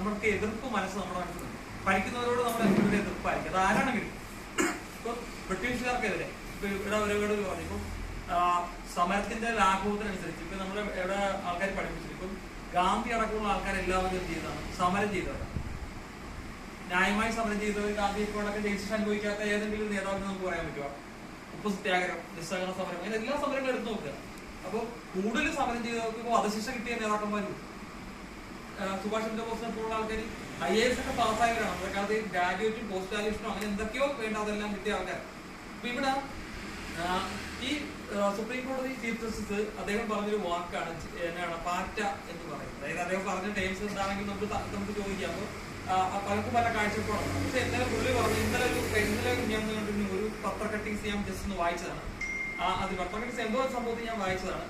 നമ്മൾക്ക് എതിർപ്പ് മനസ്സ് നമ്മുടെ മനസ്സിലുണ്ട്. പഠിക്കുന്നവരോട് നമ്മുടെ എപ്പോഴും എതിർപ്പായിരിക്കും. അത് ആരാണെങ്കിലും. ഇപ്പൊ ബ്രിട്ടീഷുകാർക്കെതിരെ ഇപ്പൊ ഇവിടെ ഒരുപാട് പറഞ്ഞു. ഇപ്പം സമരത്തിന്റെ ലാഘവത്തിനനുസരിച്ച് ഇപ്പൊ നമ്മളെ എവിടെ ആൾക്കാർ പഠിപ്പിച്ചിട്ട് ഇപ്പം ഗാന്ധി അടക്കമുള്ള ആൾക്കാരെല്ലാവരും ചെയ്തതാണ് സമരം ചെയ്തവരാണ്. ന്യായമായി സമരം ചെയ്തവർ ഗാന്ധി ഇപ്പോൾ അടക്കം ജയിച്ചിട്ട് അനുഭവിക്കാത്ത ഏതെങ്കിലും നേതാവിന് നമുക്ക് പറയാൻ പറ്റുക? ഉപ്പ് സത്യാഗ്രഹം, നിസ്സഹകരണ സമരം, അങ്ങനെ എല്ലാ സമരങ്ങളും എടുത്തു നോക്കുക. അപ്പൊ കൂടുതൽ സമരം ചെയ്തവർക്ക് ഇപ്പോൾ വധശിക്ഷ കിട്ടിയ നേതാക്കന്മാരും സുഭാഷ് ചന്ദ്രബോസിനെ പോലുള്ള ആൾക്കാർ IAS ഒക്കെ പാസ്സായവരാണ്. അതൊക്കെ ഗ്രാജുവേറ്റും പോസ്റ്റ് ഗ്രാജുവേഷനും അങ്ങനെ എന്തൊക്കെയോ വേണ്ട അതെല്ലാം കിട്ടിയ ആൾക്കാർ. അപ്പൊ ഇവിടെ ഈ സുപ്രീം കോടതി ചീഫ് ജസ്റ്റിസ് അദ്ദേഹം പറഞ്ഞൊരു വാക്കാണ് എന്നാണ് പാറ്റ എന്ന് പറയുന്നത്. അതായത് അദ്ദേഹം പറഞ്ഞ ടേംസ് എന്താണെങ്കിൽ നമുക്ക് ചോദിക്കാം. അപ്പൊ പലർക്കും പല കാഴ്ചപ്പാടാണ്. പക്ഷെ ഇന്നലെ പുള്ളി പറഞ്ഞു, ഇന്നലെ ഞാൻ ഒരു പത്ര കട്ടിങ്സ് ഞാൻ ജസ്റ്റ് ഒന്ന് വായിച്ചതാണ്. അത് പത്ര കട്ടിങ്സ് എന്തോ സംഭവത്തിൽ ഞാൻ വായിച്ചതാണ്.